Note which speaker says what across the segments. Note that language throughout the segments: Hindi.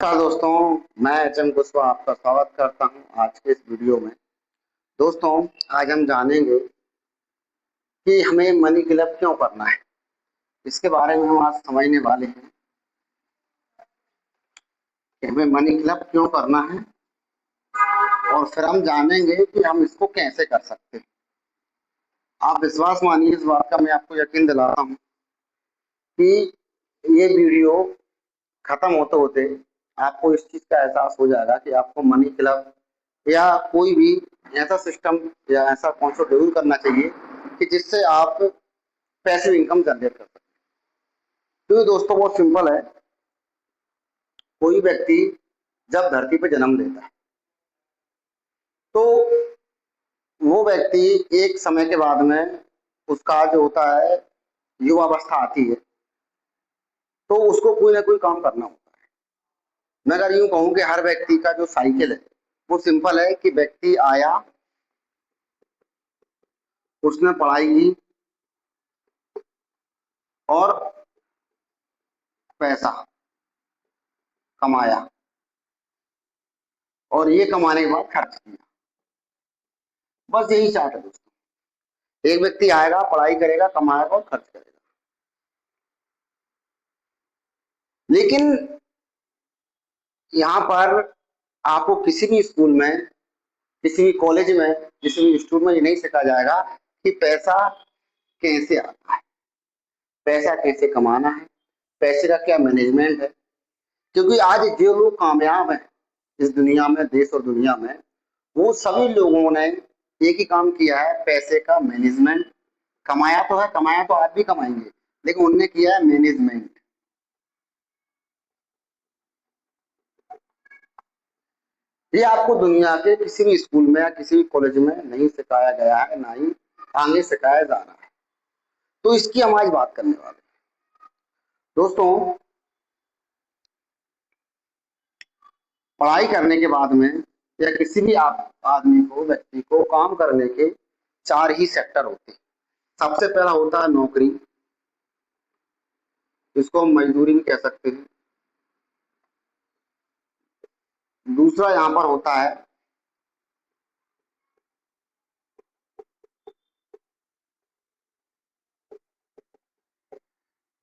Speaker 1: नमस्कार दोस्तों, मैं एचएम कुशवाहा आपका स्वागत करता हूं आज के इस वीडियो में। दोस्तों, आज हम जानेंगे कि हमें मनी क्लब क्यों करना है। इसके बारे में हम आज समझने वाले हैं कि हमें मनी क्लब क्यों करना है और फिर हम जानेंगे कि हम इसको कैसे कर सकते हैं। आप विश्वास मानिए, इस बात का मैं आपको यकीन दिलाता हूँ कि ये वीडियो खत्म होते होते आपको इस चीज़ का एहसास हो जाएगा कि आपको मनी क्लब या कोई भी ऐसा सिस्टम या ऐसा कॉन्सेप्ट जरूर करना चाहिए कि जिससे आप पैसिव इनकम जनरेट कर सकते हैं। क्योंकि दोस्तों बहुत सिंपल है। कोई व्यक्ति जब धरती पर जन्म लेता है तो वो व्यक्ति एक समय के बाद में उसका जो होता है युवावस्था आती है, तो उसको कोई ना कोई काम करना होता है। मैं अगर यूं कहूं कि हर व्यक्ति का जो साइकिल है वो सिंपल है कि व्यक्ति आया, उसने पढ़ाई की और पैसा कमाया और ये कमाने के बाद खर्च किया। बस यही चार्ट है दोस्तों। एक व्यक्ति आएगा, पढ़ाई करेगा, कमाएगा और खर्च करेगा। लेकिन यहाँ पर आपको किसी भी स्कूल में, किसी भी कॉलेज में, किसी भी इंस्टीट्यूट में ये नहीं सिखाया जाएगा कि पैसा कैसे आता है, पैसा कैसे कमाना है, पैसे का क्या मैनेजमेंट है। क्योंकि आज जो लोग कामयाब हैं इस दुनिया में, देश और दुनिया में, वो सभी लोगों ने एक ही काम किया है, पैसे का मैनेजमेंट। कमाया तो है, कमाया तो आप भी कमाएंगे, लेकिन उनने किया है मैनेजमेंट। ये आपको दुनिया के किसी भी स्कूल में या किसी भी कॉलेज में नहीं सिखाया गया है, ना ही आगे सिखाया जा रहा है। तो इसकी हम आज बात करने वाले हैं दोस्तों। पढ़ाई करने के बाद में या किसी भी आदमी को, व्यक्ति को काम करने के चार ही सेक्टर होते हैं। सबसे पहला होता है नौकरी, जिसको हम मजदूरी भी कह सकते हैं। दूसरा यहाँ पर होता है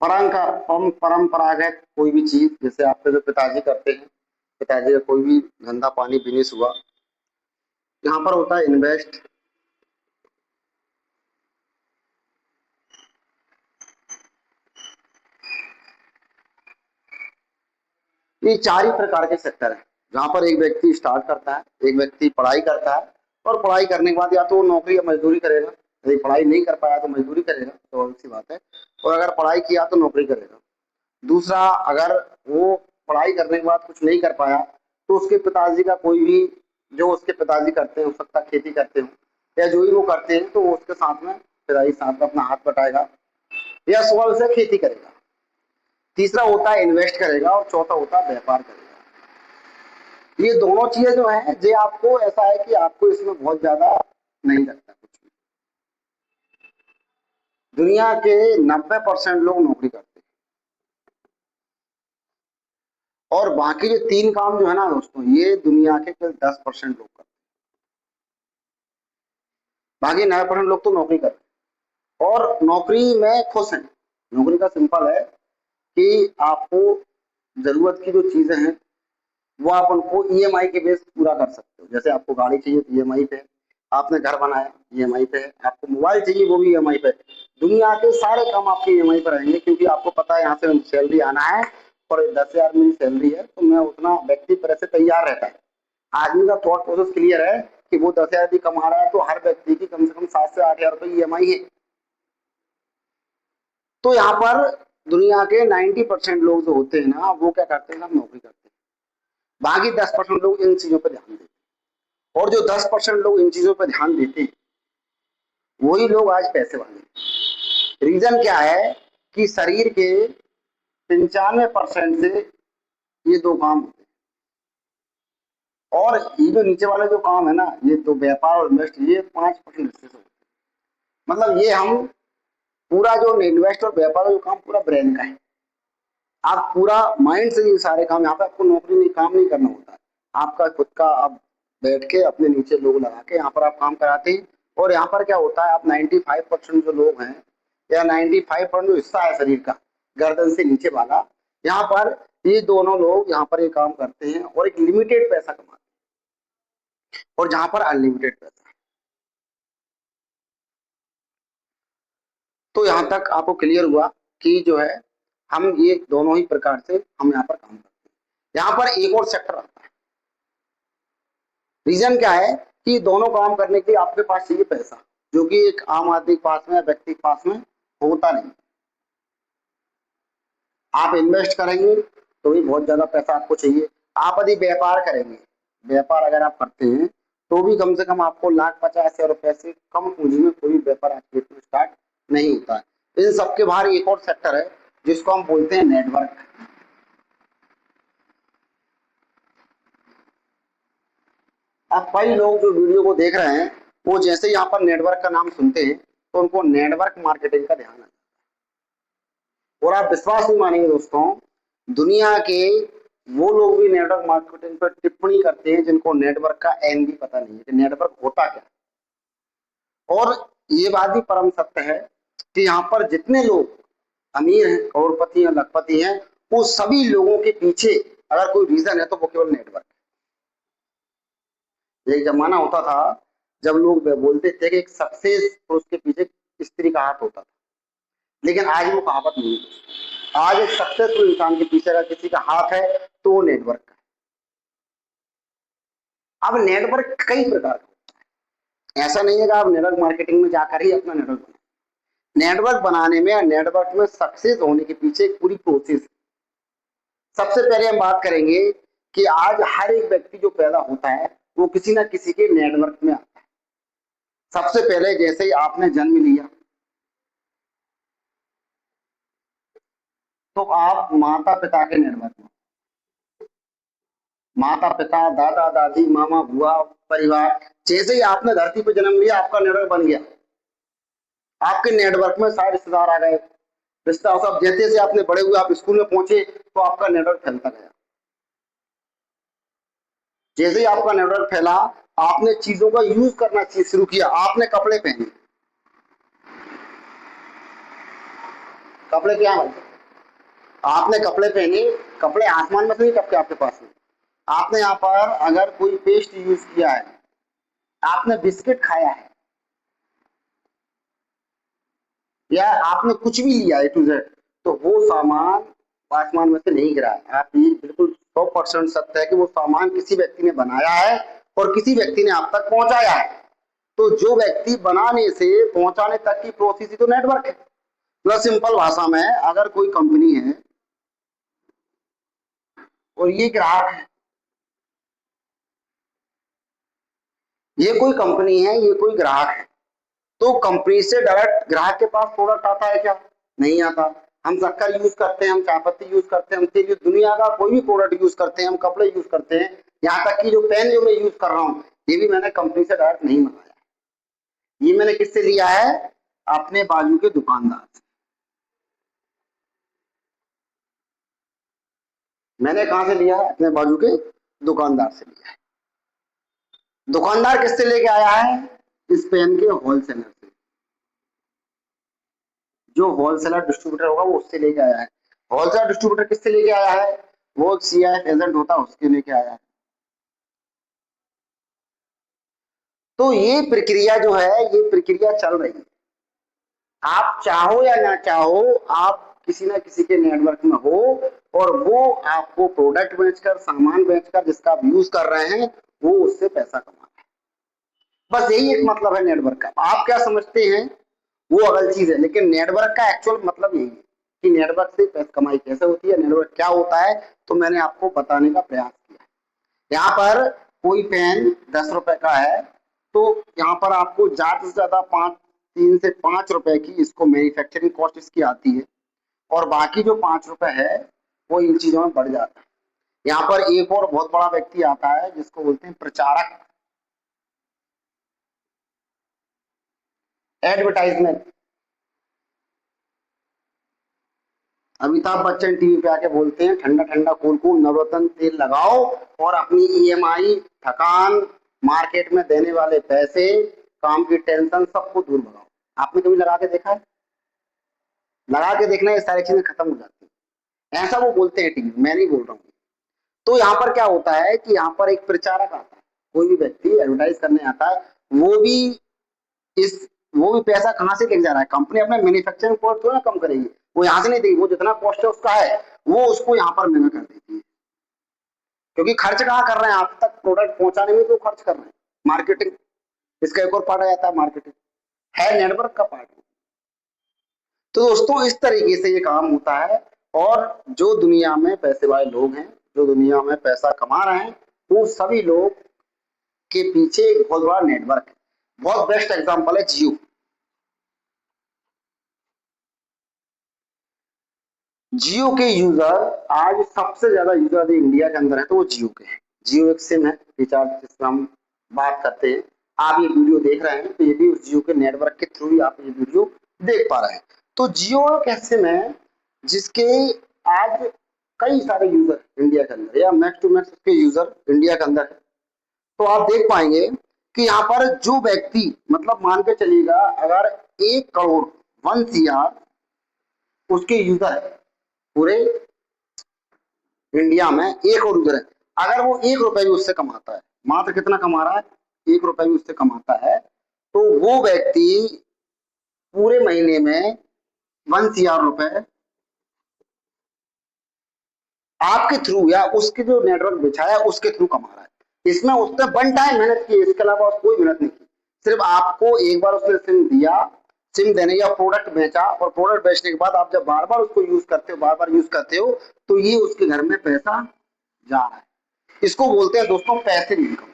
Speaker 1: परंपरागत कोई भी चीज, जैसे आपके जो पिताजी करते हैं, पिताजी का कोई भी धंधा पानी बिजनेस हुआ। यहाँ पर होता है इन्वेस्ट। ये चार ही प्रकार के सेक्टर है जहाँ पर एक व्यक्ति स्टार्ट करता है, एक व्यक्ति पढ़ाई करता है और पढ़ाई करने के बाद या तो वो नौकरी या मजदूरी करेगा। यदि पढ़ाई नहीं कर पाया तो मजदूरी करेगा, तो और सी बात है। और अगर पढ़ाई किया तो नौकरी करेगा। दूसरा, अगर वो पढ़ाई करने के बाद कुछ नहीं कर पाया तो उसके पिताजी का कोई भी, जो उसके पिताजी करते हैं, हो सकता है खेती करते हो या जो भी वो करते हैं, तो वो उसके साथ में पिताजी साथ में अपना हाथ बटाएगा या सुबह से खेती करेगा। तीसरा होता है इन्वेस्ट करेगा और चौथा होता है व्यापार करेगा। ये दोनों चीजें जो है, ये आपको ऐसा है कि आपको इसमें बहुत ज्यादा नहीं लगता कुछ भी। दुनिया के 90% लोग नौकरी करते हैं और बाकी जो तीन काम जो है ना दोस्तों, ये दुनिया के केवल 10% लोग करते हैं। बाकी 90% लोग तो नौकरी करते हैं और नौकरी में खुश हैं। नौकरी का सिंपल है कि आपको जरूरत की जो चीजें हैं वो आप उनको ईएमआई के बेस पूरा कर सकते हो। जैसे आपको गाड़ी चाहिए तो ईएमआई पे है, आपने घर बनाया ईएमआई पे है, आपको मोबाइल चाहिए वो भी ईएमआई पे है। दुनिया के सारे काम आपके ईएमआई पर रहेंगे, क्योंकि आपको पता है यहाँ से सैलरी आना है और 10,000 मेरी सैलरी है, तो मैं उतना व्यक्ति पर ऐसे तैयार रहता है। आदमी का थॉट प्रोसेस क्लियर है कि वो 10,000 भी कमा रहा है तो हर व्यक्ति की कम से कम 7 से 8 हजार रुपये ईएमआई है। तो यहाँ पर दुनिया के 90% लोग जो होते हैं ना, वो क्या करते हैं, सब नौकरी करते हैं। बाकी 10% लोग इन चीजों पर ध्यान देते हैं और जो 10% लोग इन चीजों पर ध्यान देते हैं वही लोग आज पैसे वाले हैं। रीजन क्या है कि शरीर के 95% से ये दो काम होते हैं और ये जो नीचे वाले जो काम है ना, ये तो व्यापार और इन्वेस्ट, ये 5% हिस्से से होते हैं। मतलब ये हम पूरा जो इन्वेस्ट और व्यापार का जो काम पूरा ब्रेन का है। आप पूरा माइंड से ये सारे काम, यहाँ पे आपको नौकरी नहीं, काम नहीं करना होता है, आपका खुद का, आप बैठ के अपने नीचे लोग लगा के यहाँ पर आप काम कराते हैं। और यहाँ पर क्या होता है, आप 95% जो लोग हैं, या 95% जो हिस्सा है शरीर का, गर्दन से नीचे वाला, यहाँ पर ये दोनों लोग यहाँ पर ये काम करते हैं और एक लिमिटेड पैसा कमाते हैं, और जहाँ पर अनलिमिटेड पैसा। तो यहाँ तक आपको क्लियर हुआ कि जो है हम ये दोनों ही प्रकार से हम यहाँ पर काम करते हैं। यहाँ पर एक और सेक्टर आता है। रीजन क्या है कि दोनों काम करने के लिए आपके पास चाहिए पैसा, जो कि एक आम आदमी के पास में, व्यक्ति के पास में होता नहीं। आप इन्वेस्ट करेंगे तो भी बहुत ज्यादा पैसा आपको चाहिए। आप यदि व्यापार करेंगे, व्यापार अगर आप करते हैं तो भी कम से कम आपको 1,50,000 रुपए से कम पूंजी में कोई व्यापार आज के डेट में स्टार्ट नहीं होता है। इन सबके बाहर एक और सेक्टर है जिसको हम बोलते हैं नेटवर्क। अब कई लोग जो वीडियो को देख रहे हैं, वो जैसे यहाँ पर नेटवर्क का नाम सुनते हैं तो उनको नेटवर्क मार्केटिंग का ध्यान आता है। और आप विश्वास नहीं मानेंगे दोस्तों, दुनिया के वो लोग भी नेटवर्क मार्केटिंग पर टिप्पणी करते हैं जिनको नेटवर्क का एन भी पता नहीं है कि नेटवर्क होता क्या है। और ये बात भी परम सत्य है कि यहाँ पर जितने लोग अमीर हैं, करोड़पति हैं, लखपति हैं, वो सभी लोगों के पीछे अगर कोई रीजन है तो वो केवल नेटवर्क है। एक जमाना होता था जब लोग बोलते थे कि एक सक्सेस पुरुष के पीछे स्त्री का हाथ होता था, लेकिन आज वो कहावत नहीं है। आज एक सक्सेसफुल इंसान के पीछे अगर किसी का हाथ है तो वो नेटवर्क है। अब नेटवर्क कई प्रकार का, ऐसा नहीं है कि आप नेटवर्क मार्केटिंग में जाकर ही अपना नेटवर्क बनाए। नेटवर्क बनाने में, नेटवर्क में सक्सेस होने के पीछे एक पूरी प्रोसेस है। सबसे पहले हम बात करेंगे कि आज हर एक व्यक्ति जो पैदा होता है वो किसी ना किसी के नेटवर्क में आता है। सबसे पहले जैसे ही आपने जन्म लिया तो आप माता पिता के नेटवर्क में, माता पिता, दादा दादी, मामा बुआ, परिवार, जैसे ही आपने धरती पर जन्म लिया आपका नेटवर्क बन गया। आपके नेटवर्क में सारे रिश्तेदार आ गए, रिश्तेदार सब, जैसे जैसे आपने बड़े हुए, आप स्कूल में पहुंचे तो आपका नेटवर्क फैलता गया। जैसे ही आपका नेटवर्क फैला, आपने चीजों का यूज करना शुरू किया। आपने कपड़े पहने, कपड़े क्या है, आपने कपड़े पहने, कपड़े आसमान में से नहीं टपके आपके पास में। आपने यहाँ पर अगर कोई पेस्ट यूज किया है, आपने बिस्किट खाया है, या आपने कुछ भी लिया है टू जेड, तो वो सामान आसमान में से नहीं गिरा है। आप ये बिल्कुल 100% सत्य है कि वो सामान किसी व्यक्ति ने बनाया है और किसी व्यक्ति ने आप तक पहुंचाया है। तो जो व्यक्ति बनाने से पहुंचाने तक की प्रोसेस ही तो नेटवर्क है। प्लस सिंपल भाषा में, अगर कोई कंपनी है और ये ग्राहक है, ये कोई कंपनी है, ये कोई ग्राहक है, तो कंपनी से डायरेक्ट ग्राहक के पास प्रोडक्ट आता है क्या? नहीं आता। हम शक्कर यूज करते हैं, हम चायपत्ती यूज करते हैं, हम तेल, दुनिया का कोई भी प्रोडक्ट यूज करते हैं, हम कपड़े यूज करते हैं, यहाँ तक कि जो पेन जो मैं यूज कर रहा हूँ ये भी मैंने कंपनी से डायरेक्ट नहीं मंगाया। ये मैंने किससे लिया है? अपने बाजू के दुकानदार से। मैंने कहा से लिया है? अपने बाजू के दुकानदार से लिया है। दुकानदार किससे लेके आया है? इस पेन के होलसेलर से। जो होलसेलर डिस्ट्रीब्यूटर होगा वो उससे लेके आया है। होलसेलर डिस्ट्रीब्यूटर किससे लेके आया है? वो सीआईएफ एजेंट होता है उसके लेके आया है। तो ये प्रक्रिया जो है, ये प्रक्रिया चल रही है। आप चाहो या ना चाहो, आप किसी ना किसी के नेटवर्क में हो, और वो आपको प्रोडक्ट बेचकर, सामान बेचकर, जिसका आप यूज कर रहे हैं, वो उससे पैसा कमा रहे हैं। बस यही एक मतलब है नेटवर्क का। आप क्या समझते हैं वो अलग चीज है, लेकिन नेटवर्क का एक्चुअल मतलब यही है कि नेटवर्क से पैसा कमाई कैसे होती है, नेटवर्क क्या होता है। तो मैंने आपको बताने का प्रयास किया। यहाँ पर कोई पेन 10 रुपए का है, तो यहाँ पर आपको ज्यादा से ज्यादा 3 से 5 रुपए की इसको मैन्युफैक्चरिंग कॉस्ट इसकी आती है, और बाकी जो 5 रुपए है वो इन चीजों में बढ़ जाता है। यहाँ पर एक और बहुत बड़ा व्यक्ति आता है जिसको बोलते हैं प्रचारक, एडवर्टाइजमेंट। अमिताभ बच्चन टीवी पे आके बोलते हैं ठंडा ठंडा कूल कूल नवरत्न तेल लगाओ और अपनी ईएमआई, थकान, मार्केट में देने वाले पैसे, काम की टेंशन सबको दूर भगाओ। आपने कभी लगा के देखा है? लगा के देखना, ये सारी चीजें खत्म हो जाती हैं। ऐसा वो बोलते हैं टीवी, मैं नहीं बोल रहा हूँ। तो यहाँ पर क्या होता है कि यहाँ पर एक प्रचारक आता है, कोई भी व्यक्ति एडवर्टाइज करने आता है, वो भी इस वो भी पैसा कहाँ से लेके जा रहा है? कंपनी अपने मैन्युफैक्चरिंग कॉस्ट थोड़ा ना कम करेगी, वो यहाँ से नहीं देगी, वो जितना कॉस्ट है उसका है वो उसको यहाँ पर महंगा कर देती है। क्योंकि खर्च कहाँ कर रहे हैं? आप तक प्रोडक्ट पहुंचाने में तो खर्च कर रहे हैं। मार्केटिंग, इसका एक और पार्ट आ जाता है, मार्केटिंग है नेटवर्क का पार्ट। तो दोस्तों इस तरीके से ये काम होता है। और जो दुनिया में पैसे वाले लोग हैं, जो दुनिया में पैसा कमा रहे हैं, वो सभी लोग के पीछे एक बहुत बड़ा नेटवर्क है। बहुत बेस्ट एग्जांपल है जियो। जियो के यूजर आज सबसे ज्यादा यूजर यदि इंडिया के अंदर है तो वो जियो के हैं। जियो एक सिम है, रिचार्ज जिससे हम बात करते हैं। आप ये वीडियो देख रहे हैं तो ये भी उस जियो के नेटवर्क के थ्रू ही आप ये वीडियो देख पा रहे हैं। तो जियो एक ऐसे में जिसके आज कई सारे यूजर इंडिया के अंदर, या मैक्स टू मैक्स उसके यूजर इंडिया के अंदर है। तो आप देख पाएंगे कि यहाँ पर जो व्यक्ति, मतलब मान के चलिएगा अगर 1 करोड़ 1 CR उसके यूजर है पूरे इंडिया में, 1 करोड़ यूजर है। अगर वो 1 रुपए भी उससे कमाता है, मात्र कितना कमा रहा है? 1 रुपए भी उससे कमाता है, तो वो व्यक्ति पूरे महीने में 1 CR रुपए आपके थ्रू या उसके जो नेटवर्क बिछाया उसके थ्रू कमा रहा है। इसमें उसने वन टाइम मेहनत की, इसके अलावा कोई मेहनत नहीं की। सिर्फ आपको एक बार उसने सिम दिया, सिम देने या प्रोडक्ट बेचा, और प्रोडक्ट बेचने के बाद आप जब बार बार उसको यूज करते हो, बार बार यूज करते हो, तो ये उसके घर में पैसा जा रहा है। इसको बोलते हैं दोस्तों पैसिव इनकम।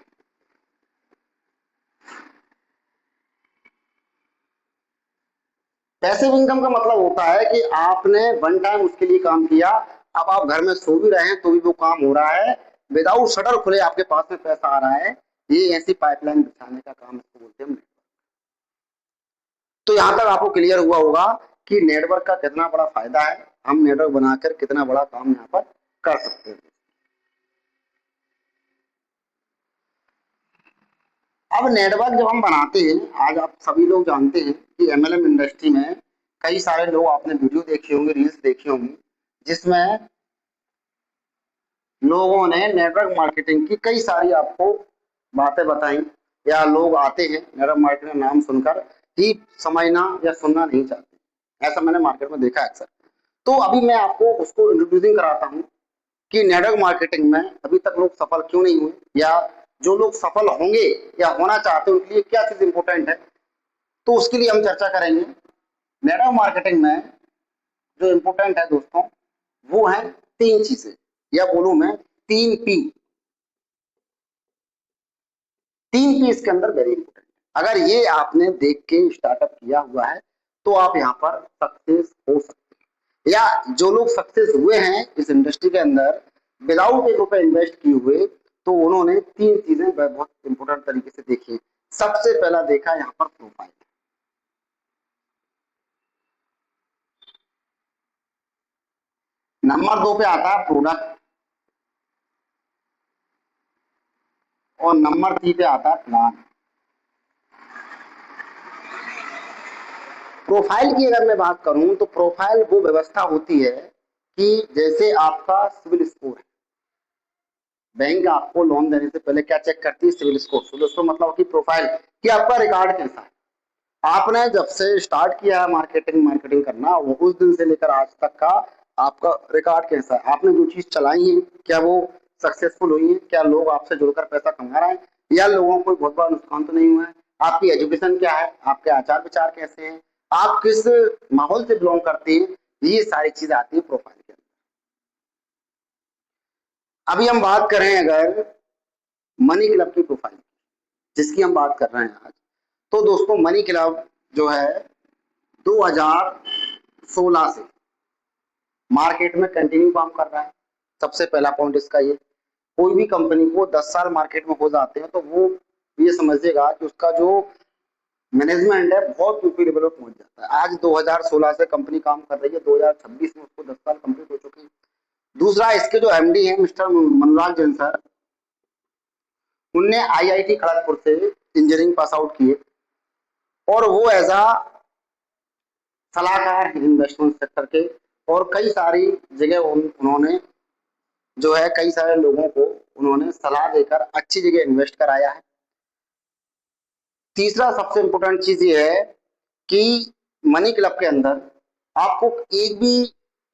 Speaker 1: पैसिव इनकम का मतलब होता है कि आपने वन टाइम उसके लिए काम किया, अब आप घर में सो भी रहे हैं तो भी वो काम हो रहा है, विदाउट शटर खुले आपके पास में पैसा आ रहा है। ये ऐसी पाइपलाइन बिछाने का काम इसको बोलते हैं। तो यहां तक आपको क्लियर हुआ होगा कि नेटवर्क का कितना बड़ा फायदा है, हम नेटवर्क बनाकर कितना बड़ा काम यहाँ पर कर सकते हैं। अब नेटवर्क जब हम बनाते हैं, आज आप सभी लोग जानते हैं कि एमएलएम इंडस्ट्री में कई सारे लोग, आपने वीडियो देखे होंगे, रील्स देखी होंगी, जिसमें लोगों ने नेटवर्क मार्केटिंग की कई सारी आपको बातें बताई, या लोग आते हैं नेटवर्क मार्केटिंग नाम सुनकर ही समझना या सुनना नहीं चाहते। ऐसा मैंने मार्केट में देखा है अक्सर। तो अभी मैं आपको उसको इंट्रोड्यूसिंग कराता हूँ कि नेटवर्क मार्केटिंग में अभी तक लोग सफल क्यों नहीं हुए, या जो लोग सफल होंगे या होना चाहते हैं उनके लिए क्या चीज इंपॉर्टेंट है। तो उसके लिए हम चर्चा करेंगे। नेटवर्क मार्केटिंग में जो इंपॉर्टेंट है दोस्तों, वो है 3 चीजें, या बोलूं मैं 3 P। 3 P इसके अंदर वेरी इंपॉर्टेंट। अगर ये आपने देख के स्टार्टअप किया हुआ है तो आप यहाँ पर सक्सेस हो सकते हैं। या जो लोग सक्सेस हुए हैं इस इंडस्ट्री के अंदर विदाउट 1 रुपए इन्वेस्ट किए हुए, तो उन्होंने 3 चीजें बहुत इंपॉर्टेंट तरीके से देखी। सबसे पहला देखा यहाँ पर प्रोफाइल। नंबर 2 पे आता है प्रोडक्ट, और नंबर 3 पे आता है प्लान। प्रोफाइल की अगर मैं बात करूं तो प्रोफाइल वो व्यवस्था होती है कि जैसे आपका सिविल स्कोर है, बैंक आपको लोन देने से पहले क्या चेक करती है? Civil score. सिविल स्कोर मतलब कि प्रोफाइल, कि आपका रिकॉर्ड कैसा है। आपने जब से स्टार्ट किया है मार्केटिंग मार्केटिंग करना, वो उस दिन से लेकर आज तक का आपका रिकॉर्ड कैसा है। आपने जो चीज चलाई है क्या वो सक्सेसफुल हुई है? क्या लोग आपसे जुड़कर पैसा कमा रहे हैं, या लोगों को बहुत बड़ा नुकसान तो नहीं हुआ है? आपकी एजुकेशन क्या है, आपके आचार विचार कैसे हैं, आप किस माहौल से बिलोंग करते हैं, ये सारी चीजें आती है प्रोफाइल के अंदर। अभी हम बात करें अगर मनी क्लब की प्रोफाइल, जिसकी हम बात कर रहे हैं आज, तो दोस्तों मनी क्लब जो है 2016 से मार्केट में कंटिन्यू काम कर रहा है। सबसे पहला पॉइंट इसका ये, कोई भी कंपनी को 10 साल मार्केट में हो जाते हैं तो वो ये समझिएगा कि उसका जो मैनेजमेंट है बहुत ऊपरी लेवल पर पहुंच जाता है। आज 2016 से कंपनी काम कर रही है, 2026 में उसको 10 साल कंप्लीट हो चुके हैं। दूसरा, इसके जो एमडी है मिस्टर मनोराग जैन सर, उनने आईआईटी खड़गपुर से इंजीनियरिंग पास आउट किए और वो एज अ सलाहकार हैं इन्वेस्टमेंट सेक्टर के, और कई सारी जगह उन्होंने जो है कई सारे लोगों को उन्होंने सलाह देकर अच्छी जगह इन्वेस्ट कराया है। तीसरा सबसे इंपॉर्टेंट चीज ये है कि मनी क्लब के अंदर आपको एक भी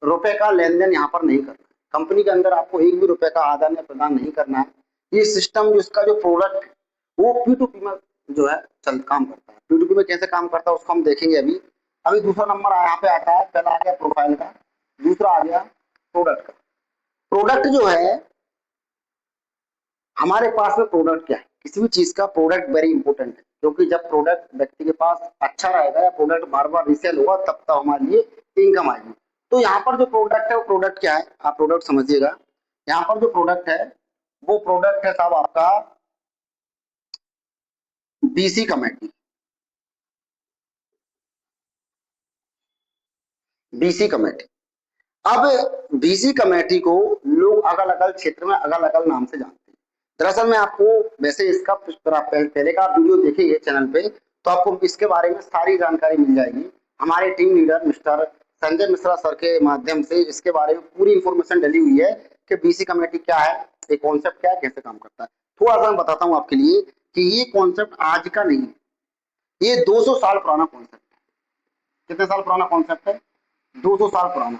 Speaker 1: रुपए का लेन देन यहाँ पर नहीं करना है। कंपनी के अंदर आपको एक भी रुपए का आदान या प्रदान नहीं करना है। ये सिस्टम जिसका जो प्रोडक्ट है वो P2P में जो है चल काम करता है। P2P में कैसे काम करता है उसको हम देखेंगे अभी। अभी दूसरा नंबर यहाँ पे आता है, पहला आ गया प्रोफाइल का, दूसरा आ गया प्रोडक्ट का। प्रोडक्ट जो है हमारे पास में प्रोडक्ट क्या है, किसी भी चीज का प्रोडक्ट वेरी इंपॉर्टेंट है, क्योंकि जब प्रोडक्ट व्यक्ति के पास अच्छा रहेगा या प्रोडक्ट बार बार रीसेल होगा तब तक हमारे लिए इनकम आएगी। तो यहाँ पर जो प्रोडक्ट है वो प्रोडक्ट क्या है, आप प्रोडक्ट समझिएगा। यहाँ पर जो प्रोडक्ट है वो प्रोडक्ट है साहब आपका बीसी कमेटी। बीसी कमेटी, अब बीसी कमेटी को लोग अलग अलग क्षेत्र में अलग अलग नाम से जानते हैं। दरअसल मैं आपको, वैसे इसका पहले का वीडियो देखेंगे चैनल पे तो आपको इसके बारे में सारी जानकारी मिल जाएगी। हमारे team leader mister Sanjay Mishra sir के माध्यम से इसके बारे में पूरी इंफॉर्मेशन डली हुई है कि बीसी कमेटी क्या है, ये कॉन्सेप्ट क्या है, कैसे काम करता है। थोड़ा सा मैं बताता हूँ आपके लिए कि ये कॉन्सेप्ट आज का नहीं है, ये 200 साल पुराना कॉन्सेप्ट है। कितने साल पुराना कॉन्सेप्ट है? 200 साल पुराना।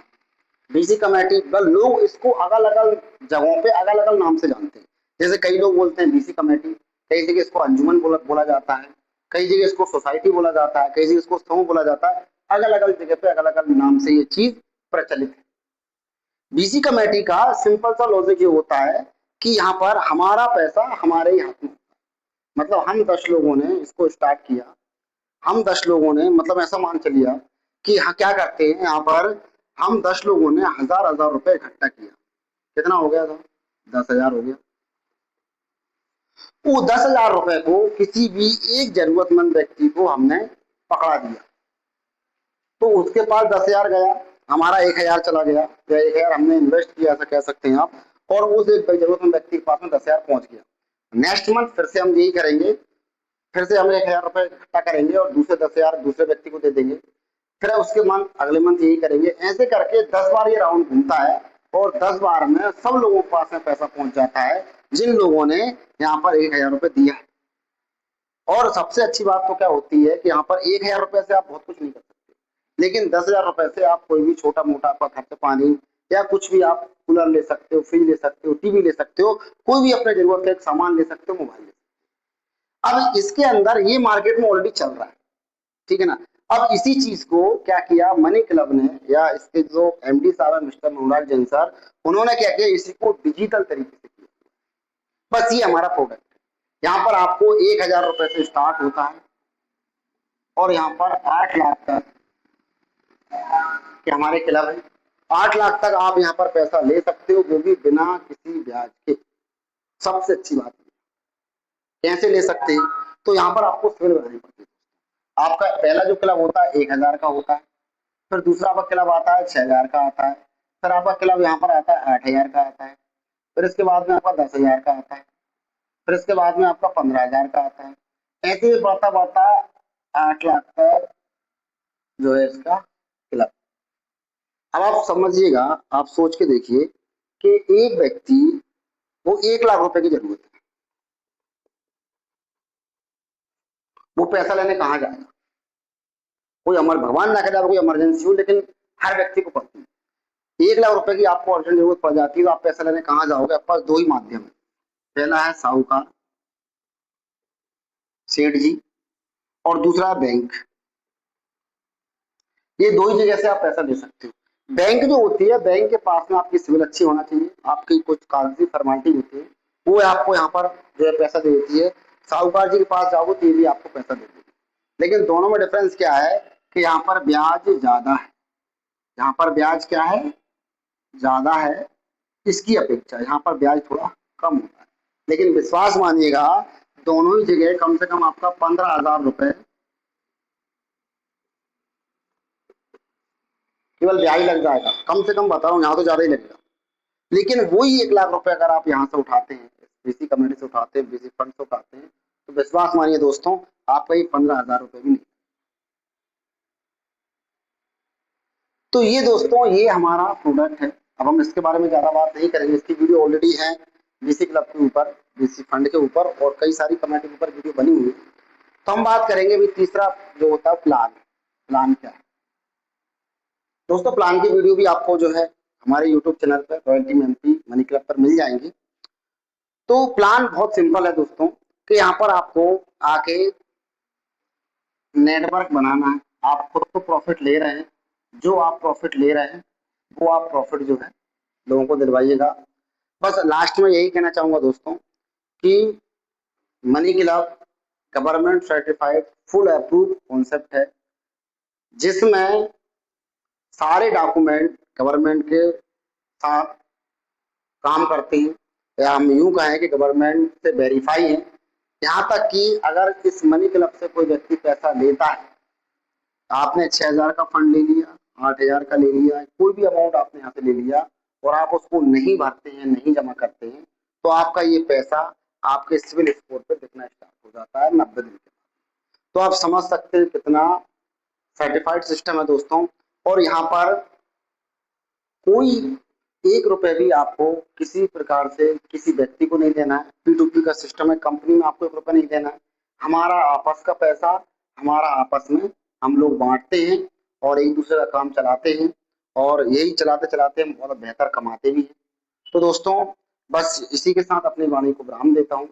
Speaker 1: बीसी कमेटी बल लोग इसको अलग अलग जगहों पे अलग अलग नाम से जानते हैं। जैसे कई लोग बोलते हैं बीसी कमेटी, कई जगह इसको अंजुमन बोला जाता है, कई जगह इसको सोसाइटी बोला जाता है, कई जगह इसको समूह बोला जाता है। अलग अलग जगह पे अलग अलग नाम से ये चीज प्रचलित है। बीसी कमेटी का सिंपल सा लॉजिक ये होता है कि यहाँ पर हमारा पैसा हमारे ही हाथ में, मतलब हम 10 लोगों ने इसको स्टार्ट किया, हम 10 लोगों ने, मतलब ऐसा मान चलिए आप कि हाँ क्या करते हैं यहाँ पर, हम 10 लोगों ने हजार हजार रुपए इकट्ठा किया। कितना हो गया था? 10,000 हो गया। वो 10,000 रुपए को किसी भी एक जरूरतमंद व्यक्ति को हमने पकड़ा दिया, तो उसके पास 10,000 गया, हमारा 1,000 चला गया, या 1,000 हमने इन्वेस्ट किया ऐसा कह सकते हैं आप, और उस एक जरूरतमंद व्यक्ति के पास में 10,000 पहुंच गया। नेक्स्ट मंथ फिर से हम यही करेंगे, फिर से हम 1,000 रुपए इकट्ठा करेंगे और दूसरे 10,000 दूसरे व्यक्ति को दे देंगे। फिर उसके मंथ अगले मंथ यही करेंगे, ऐसे करके 10 बार ये राउंड घूमता है और 10 बार में सब लोगों के पास में पैसा पहुंच जाता है जिन लोगों ने यहाँ पर 1,000 रुपए दिया है। और सबसे अच्छी बात तो क्या होती है कि यहाँ पर 1,000 रुपए से आप बहुत कुछ नहीं कर सकते, लेकिन 10,000 रुपए से आप कोई भी छोटा मोटा आपका खर्च पानी या कुछ भी, आप कूलर ले सकते हो, फ्रिज ले सकते हो, टीवी ले सकते हो, कोई भी अपने जरूरत का एक सामान ले सकते हो, मोबाइल ले सकते हो। अब इसके अंदर ये मार्केट में ऑलरेडी चल रहा है, ठीक है ना। अब इसी चीज को क्या किया मनी क्लब ने, या इसके जो एमडी साहब है मिस्टर मनोराग जैन सर, उन्होंने क्या किया, इसी को डिजिटल तरीके से किया। बस ये हमारा प्रोडक्ट है। यहाँ पर आपको 1,000 रुपए से स्टार्ट होता है और यहाँ पर 8 लाख तक के हमारे क्लब है। 8 लाख तक आप यहाँ पर पैसा ले सकते हो, वो भी बिना किसी ब्याज के। सबसे अच्छी बात कैसे ले सकते हैं, तो यहाँ पर आपको सिविल बनानी पड़ती है। आपका पहला जो क्लब होता है 1,000 का होता है, फिर दूसरा आपका क्लब आता है 6,000 का आता है, फिर आपका क्लब यहाँ पर आता है 8,000 का आता है, फिर इसके बाद में आपका 10,000 का आता है, फिर इसके बाद में आपका 15,000 का आता है। ऐसे ही बढ़ता बढ़ता 8 लाख तक जो है इसका क्लब। अब आप समझिएगा, आप सोच के देखिए कि एक व्यक्ति वो 1 लाख रुपए की जरूरत है, वो पैसा लेने कहाँ जाएगा? कोई अमर भगवान ना करे कोई इमरजेंसी हो, लेकिन हर व्यक्ति को पड़ती है। 1 लाख रुपए की आपको अर्जेंट जरूरत पड़ जाती है तो आप पैसा लेने कहाँ जाओगे? आपके पास दो ही माध्यम है, पहला है साहूकार सेठ जी, और दूसरा है बैंक। ये दो ही जगह से आप पैसा दे सकते हो। बैंक जो होती है, बैंक के पास में आपकी सिविल अच्छी होना चाहिए, आपकी कुछ कागजी फॉर्मेलिटी होती है, वो आपको यहाँ पर जो है पैसा दे देती है। साहूकार जी के पास जाओगे तो ये भी आपको पैसा दे देगी, लेकिन दोनों में डिफरेंस क्या है कि यहाँ पर ब्याज ज्यादा है। यहाँ पर ब्याज क्या है? ज्यादा है। इसकी अपेक्षा यहाँ पर ब्याज थोड़ा कम होता है, लेकिन विश्वास मानिएगा दोनों ही जगह कम से कम आपका 15,000 रुपए केवल ब्याज लग जाएगा, कम से कम बता रहा हूँ, यहाँ तो ज्यादा ही लगेगा। लेकिन वही 1 लाख रुपए अगर आप यहाँ से उठाते हैं, बीसी कम्युनिटी से उठाते हैं, बीसी फंड से उठाते हैं, तो विश्वास मानिए दोस्तों, आपका ये 15,000 रुपए भी नहीं। तो ये दोस्तों ये हमारा प्रोडक्ट है। अब हम इसके बारे में ज्यादा बात नहीं करेंगे, इसकी वीडियो ऑलरेडी है बीसी क्लब के ऊपर, बीसी फंड के ऊपर, और कई सारी कम्युनिटी के ऊपर वीडियो बनी हुई है। तो हम बात करेंगे अभी तीसरा जो होता है प्लान। प्लान क्या है दोस्तों? प्लान की वीडियो भी आपको जो है हमारे यूट्यूब चैनल पर रॉयल्टी एमपी मनी क्लब पर मिल जाएंगी। तो प्लान बहुत सिंपल है दोस्तों, कि यहाँ पर आपको आके नेटवर्क बनाना है। आप खुद तो प्रॉफिट ले रहे हैं, जो आप प्रॉफिट ले रहे हैं वो आप प्रॉफिट जो है लोगों को दिलवाइएगा। बस लास्ट में यही कहना चाहूंगा दोस्तों कि money club government certified full approve concept है, जिसमें सारे डॉक्यूमेंट गवर्नमेंट के साथ काम करते हैं, या हम यूं कहें कि गवर्नमेंट से वेरीफाई है। यहाँ तक कि अगर इस मनी क्लब से कोई व्यक्ति पैसा लेता है, आपने 6,000 का फंड ले लिया, 8,000 का ले लिया, कोई भी अमाउंट आपने यहाँ से ले लिया और आप उसको नहीं भरते हैं, नहीं जमा करते हैं, तो आपका ये पैसा आपके सिविल स्कोर पे दिखना स्टार्ट हो जाता है 90 दिन के बाद। तो आप समझ सकते हैं कितना सर्टिफाइड सिस्टम है दोस्तों। और यहाँ पर कोई 1 रुपए भी आपको किसी प्रकार से किसी व्यक्ति को नहीं देना है। P2P का सिस्टम है, कंपनी में आपको 1 रुपया नहीं देना है। हमारा आपस का पैसा, हमारा आपस में हम लोग बांटते हैं और एक दूसरे का काम चलाते हैं, और यही चलाते चलाते हम बहुत बेहतर कमाते भी हैं। तो दोस्तों बस इसी के साथ अपनी वाणी को विराम देता हूँ।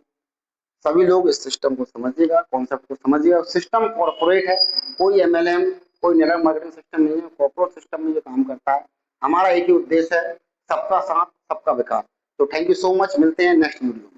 Speaker 1: सभी लोग इस सिस्टम को समझिएगा, कॉन्सेप्ट को समझिएगा। सिस्टम कॉर्पोरेट है, कोई एमएलएम, कोई नेटवर्क मार्केटिंग सिस्टम नहीं है, कॉर्पोरेट सिस्टम में ये काम करता है। हमारा एक ही उद्देश्य है, सबका साथ सबका विकास। तो थैंक यू सो मच, मिलते हैं नेक्स्ट वीडियो में।